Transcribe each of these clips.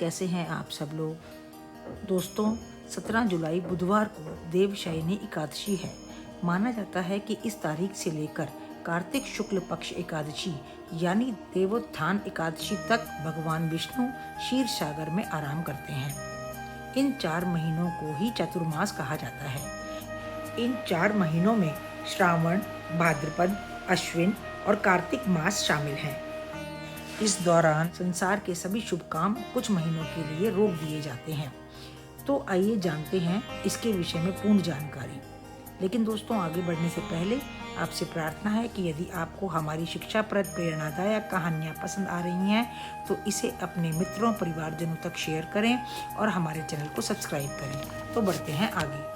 कैसे हैं आप सब लोग। दोस्तों 17 जुलाई बुधवार को देवशयनी एकादशी है। माना जाता है कि इस तारीख से लेकर कार्तिक शुक्ल पक्ष एकादशी यानी देवोत्थान एकादशी तक भगवान विष्णु क्षीर सागर में आराम करते हैं। इन 4 महीनों को ही चतुर्मास कहा जाता है। इन 4 महीनों में श्रावण, भाद्रपद, अश्विन और कार्तिक मास शामिल हैं। इस दौरान संसार के सभी शुभ काम कुछ महीनों के लिए रोक दिए जाते हैं। तो आइए जानते हैं इसके विषय में पूर्ण जानकारी। लेकिन दोस्तों आगे बढ़ने से पहले आपसे प्रार्थना है कि यदि आपको हमारी शिक्षाप्रद प्रेरणादायक कहानियाँ पसंद आ रही हैं तो इसे अपने मित्रों परिवारजनों तक शेयर करें और हमारे चैनल को सब्सक्राइब करें। तो बढ़ते हैं आगे।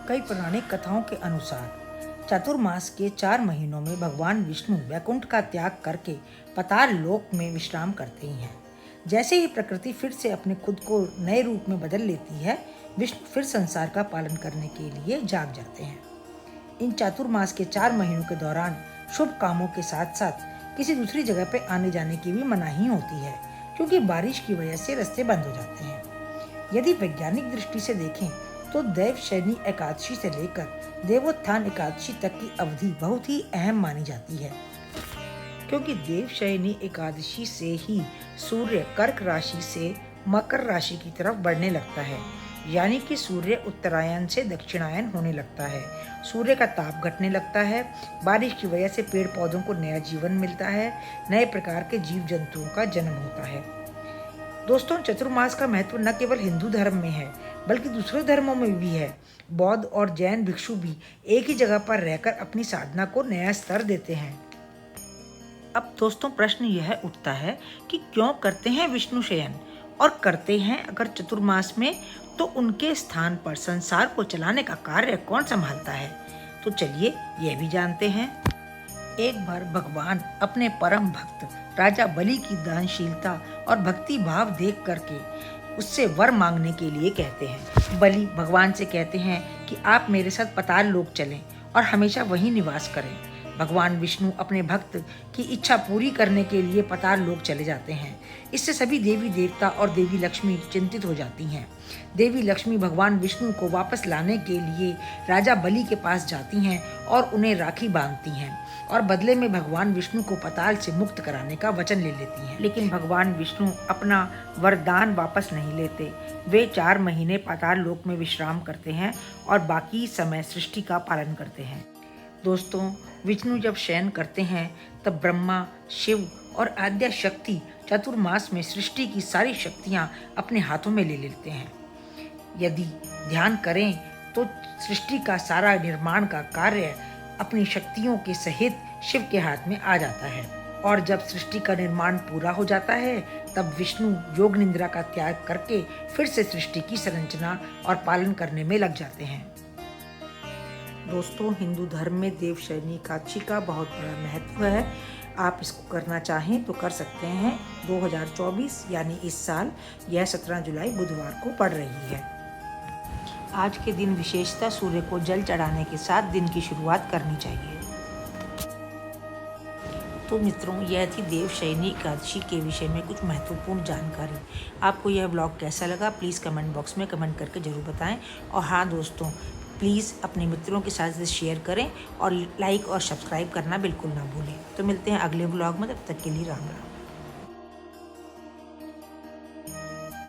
कई पौराणिक कथाओं के अनुसार चतुर्मास के 4 महीनों में भगवान विष्णु वैकुंठ का त्याग करके पाताल लोक में विश्राम करते हैं। जैसे ही प्रकृति फिर से अपने खुद को नए रूप में बदल लेती है, विष्णु फिर संसार का पालन करने के लिए जाग जाते हैं। इन चातुर्मास के 4 महीनों के दौरान शुभ कामों के साथ साथ किसी दूसरी जगह पे आने जाने की भी मनाही होती है, क्योंकि बारिश की वजह से रास्ते बंद हो जाते हैं। यदि वैज्ञानिक दृष्टि से देखें तो देवशयनी एकादशी से लेकर देवोत्थान एकादशी तक की अवधि बहुत ही अहम मानी जाती है, क्योंकि देवशयनी एकादशी से ही सूर्य कर्क राशि से मकर राशि की तरफ बढ़ने लगता है, यानी कि सूर्य उत्तरायण से दक्षिणायन होने लगता है। सूर्य का ताप घटने लगता है। बारिश की वजह से पेड़ पौधों को नया जीवन मिलता है। नए प्रकार के जीव जंतुओं का जन्म होता है। दोस्तों चतुर्मास का महत्व न केवल हिंदू धर्म में है बल्कि दूसरे धर्मों में भी है। बौद्ध और जैन भिक्षु भी एक ही जगह पर रहकर अपनी साधना को नया स्तर देते हैं। अब दोस्तों प्रश्न यह उठता है कि क्यों करते हैं विष्णु शयन, और करते हैं अगर चतुर्मास में तो उनके स्थान पर संसार को चलाने का कार्य कौन संभालता है। तो चलिए यह भी जानते हैं। एक बार भगवान अपने परम भक्त राजा बलि की दानशीलता और भक्ति भाव देख करके उससे वर मांगने के लिए कहते हैं। बलि भगवान से कहते हैं कि आप मेरे साथ पाताल लोक चलें और हमेशा वहीं निवास करें। भगवान विष्णु अपने भक्त की इच्छा पूरी करने के लिए पाताल लोक चले जाते हैं। इससे सभी देवी देवता और देवी लक्ष्मी चिंतित हो जाती हैं। देवी लक्ष्मी भगवान विष्णु को वापस लाने के लिए राजा बलि के पास जाती हैं और उन्हें राखी बांधती हैं और बदले में भगवान विष्णु को पाताल से मुक्त कराने का वचन ले लेती हैं। लेकिन भगवान विष्णु अपना वरदान वापस नहीं लेते। वे 4 महीने पाताल लोक में विश्राम करते हैं और बाकी समय सृष्टि का पालन करते हैं। दोस्तों विष्णु जब शयन करते हैं तब ब्रह्मा, शिव और आद्या शक्ति चतुर्मास में सृष्टि की सारी शक्तियाँ अपने हाथों में ले लेते हैं। यदि ध्यान करें तो सृष्टि का सारा निर्माण का कार्य अपनी शक्तियों के सहित शिव के हाथ में आ जाता है। और जब सृष्टि का निर्माण पूरा हो जाता है तब विष्णु योग निद्रा का त्याग करके फिर से सृष्टि की संरचना और पालन करने में लग जाते हैं। दोस्तों हिंदू धर्म में देवशयनी एकादशी का बहुत बड़ा महत्व है। आप इसको करना चाहें तो कर सकते हैं। 2024 यानी इस साल यह 17 जुलाई बुधवार को पड़ रही है। आज के दिन विशेषतः सूर्य को जल चढ़ाने के साथ दिन की शुरुआत करनी चाहिए। तो मित्रों यह थी देवशयनी एकादशी के विषय में कुछ महत्वपूर्ण जानकारी। आपको यह ब्लॉग कैसा लगा प्लीज़ कमेंट बॉक्स में कमेंट करके ज़रूर बताएं। और हाँ दोस्तों प्लीज़ अपने मित्रों के साथ इसे शेयर करें और लाइक और सब्सक्राइब करना बिल्कुल ना भूलें। तो मिलते हैं अगले ब्लॉग में, तब तक के लिए राम राम।